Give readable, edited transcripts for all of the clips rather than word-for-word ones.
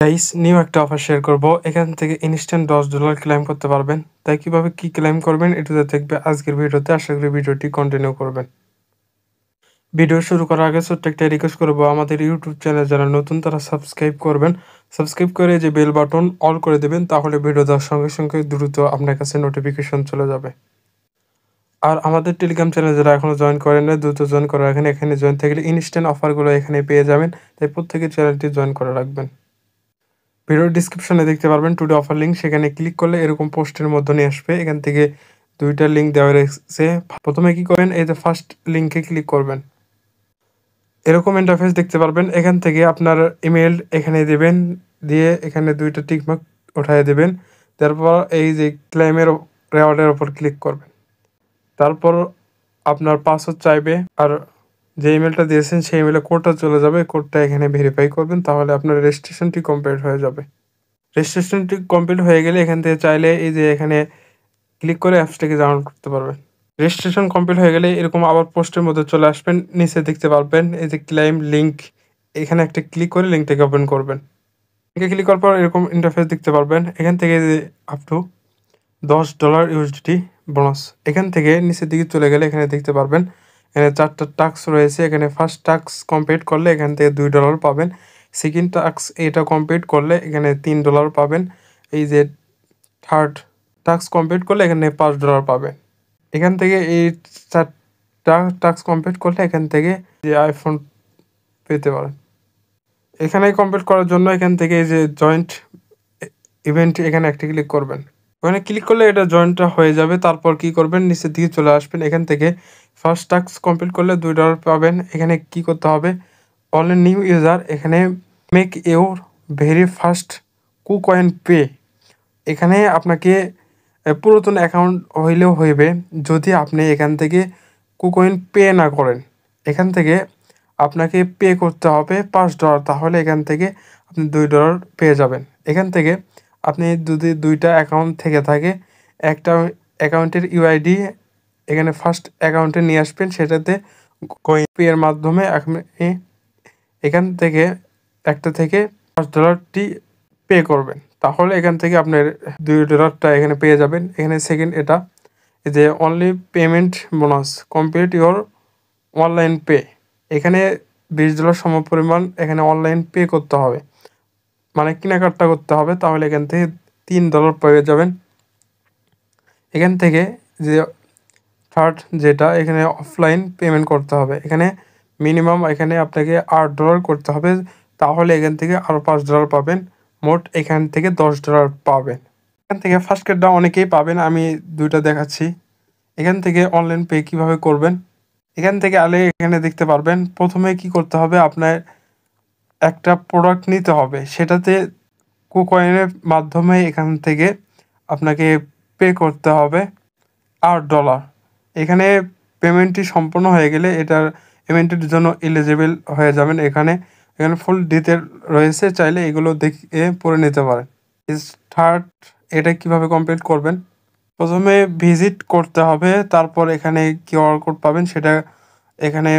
Guys, new একটা offer share করব। এখান থেকে ইনস্ট্যান্ট $10 ক্লেম করতে পারবেন। তাই কিভাবে কি ক্লেম করবেন এটাতে দেখবে আজকের ভিডিওতে। আশা করি ভিডিওটি কন্টিনিউ করবেন। ভিডিও শুরু করার আগে ছোট্ট একটা রিকোয়েস্ট করবো, আমাদের ইউটিউব চ্যানেল যারা নতুন তারা সাবস্ক্রাইব করবেন। সাবস্ক্রাইব করে যে বেল বাটন অল করে দেবেন, তাহলে ভিডিও দেওয়ার সঙ্গে সঙ্গে দ্রুত আপনার কাছে নোটিফিকেশন চলে যাবে। আর আমাদের টেলিগ্রাম চ্যানেল যারা এখনো জয়েন করেন না, দ্রুত জয়েন করে রাখেন। এখানে জয়েন থাকলে ইনস্ট্যান্ট অফারগুলো এখানে পেয়ে যাবেন। তাই প্রত্যেকের চ্যানেলটি জয়েন করে রাখবেন। ভিডিওর ডিসক্রিপশনে দেখতে পারবেন টুডে অফার লিঙ্ক। সেখানে ক্লিক করলে এরকম পোস্টের মধ্যে নিয়ে আসবে। এখান থেকে দুইটা লিঙ্ক দেওয়া রয়েছে। প্রথমে কি করবেন, এই যে ফার্স্ট লিঙ্কে ক্লিক করবেন। এরকম ইন্টারফেস দেখতে পারবেন। এখান থেকে আপনার ইমেল এখানে দেবেন, দিয়ে এখানে দুইটা টিকমার্ক উঠায় দেবেন। তারপর এই যে ক্লেমের রেওয়ার্ডের ওপর ক্লিক করবেন। তারপর আপনার পাসওয়ার্ড চাইবে, আর যে ইমেলটা দিয়েছেন সেই ইমেলে কোডটা চলে যাবে। কোডটা এখানে ভেরিফাই করবেন, তাহলে আপনার রেজিস্ট্রেশনটি কমপ্লিট হয়ে যাবে। রেজিস্ট্রেশনটি কমপ্লিট হয়ে গেলে এখান থেকে চাইলে এই যে এখানে ক্লিক করে অ্যাপসটাকে ডাউনলোড করতে পারবেন। রেজিস্ট্রেশন কমপ্লিট হয়ে গেলে এরকম আবার পোস্টের মধ্যে চলে আসবেন। নিচে দেখতে পারবেন এই যে ক্লেম লিঙ্ক, এখানে একটা ক্লিক করে লিঙ্কটাকে ওপেন করবেন। লিঙ্কে ক্লিক করার পর এরকম ইন্টারফেস দেখতে পারবেন। এখান থেকে যে আপ টু $10 ইউএসডিটি বোনাস। এখান থেকে নিচের দিকে চলে গেলে এখানে দেখতে পারবেন এখানে 4টা টাস্ক রয়েছে। এখানে ফার্স্ট টাস্ক কমপ্লিট করলে এখান থেকে $2 পাবেন। সেকেন্ড টাস্ক এটা কমপ্লিট করলে এখানে $3 পাবেন। এই যে থার্ড টাস্ক কমপ্লিট করলে এখানে $5 পাবেন। এখান থেকে এই 4টা টাস্ক কমপ্লিট করলে এখান থেকে যে আইফোন পেতে পারেন। এখানে কমপ্লিট করার জন্য এখান থেকে এই যে জয়েন্ট ইভেন্ট এখানে একটা ক্লিক করবেন। ওখানে ক্লিক করলে এটা জয়েন্টটা হয়ে যাবে। তারপর কি করবেন, নিচের দিকে চলে আসবেন। এখান থেকে ফার্স্ট টাস্ক কমপ্লিট করলে $2 পাবেন। এখানে কি করতে হবে, অনলি নিউ ইউজার, এখানে make your very first KuCoin pay. এখানে আপনাকে পুরাতন অ্যাকাউন্ট হইলেও হইবে যদি আপনি এখান থেকে কুকয়েন পে না করেন। এখান থেকে আপনাকে পে করতে হবে $5। তাহলে এখান থেকে আপনি $2 পেয়ে যাবেন। এখান থেকে আপনি যদি দুইটা অ্যাকাউন্ট থেকে থাকে, একটা অ্যাকাউন্টের ইউআইডি এখানে ফার্স্ট অ্যাকাউন্টে নিয়ে আসবেন, সেটাতে কয়েন পে এর মাধ্যমে আপনি এখান থেকে একটা থেকে $5টি পে করবেন। তাহলে এখান থেকে আপনার $2 এখানে পেয়ে যাবেন। এখানে সেকেন্ড এটা যে only payment bonus complete your online pay. এখানে $20 সমপরিমাণ এখানে অনলাইন পে করতে হবে, মানে কেনাকাটা করতে হবে। তাহলে এখান থেকে $3 পেয়ে যাবেন। এখান থেকে যে থার্ড যেটা এখানে অফলাইন পেমেন্ট করতে হবে, এখানে মিনিমাম এখানে আপনাকে $8 করতে হবে। তাহলে এখান থেকে আরও $5 পাবেন। মোট এখান থেকে $10 পাবেন। এখান থেকে ফার্স্ট কার্ডটা অনেকেই পাবেন, আমি দুইটা দেখাচ্ছি। এখান থেকে অনলাইন পে কীভাবে করবেন, এখান থেকে এখানে দেখতে পারবেন। প্রথমে কি করতে হবে, আপনার একটা প্রোডাক্ট নিতে হবে, সেটাতে কুকয়েনের মাধ্যমে এখান থেকে আপনাকে পে করতে হবে $8। এখানে পেমেন্টটি সম্পূর্ণ হয়ে গেলে এটার পেমেন্টের জন্য এলিজিবল হয়ে যাবেন। এখানে ফুল ডিটেল রয়েছে, চাইলে এগুলো দেখে পড়ে নিতে পারেন। থার্ড এটা কিভাবে কমপ্লিট করবেন, প্রথমে ভিজিট করতে হবে। তারপর এখানে কিউআর কোড পাবেন, সেটা এখানে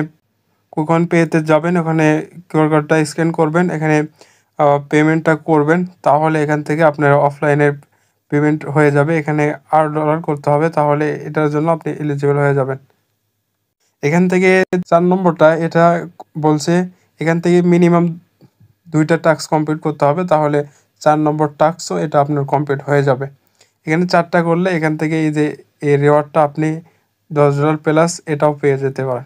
কুকন পেতে যাবেন। ওখানে কিউআর কোডটা স্ক্যান করবেন, এখানে পেমেন্টটা করবেন। তাহলে এখান থেকে আপনার অফলাইনের পেমেন্ট হয়ে যাবে। এখানে $8 করতে হবে, তাহলে এটার জন্য আপনি এলিজিবল হয়ে যাবেন। এখান থেকে 4 নম্বরটা এটা বলছে এখান থেকে মিনিমাম 2টা টাস্ক কমপ্লিট করতে হবে, তাহলে 4 নম্বর টাস্কও এটা আপনার কমপ্লিট হয়ে যাবে। এখানে 4টা করলে এখান থেকে এই যে এই রিওয়ার্ডটা আপনি $10 প্লাস এটাও পেয়ে যেতে পারেন।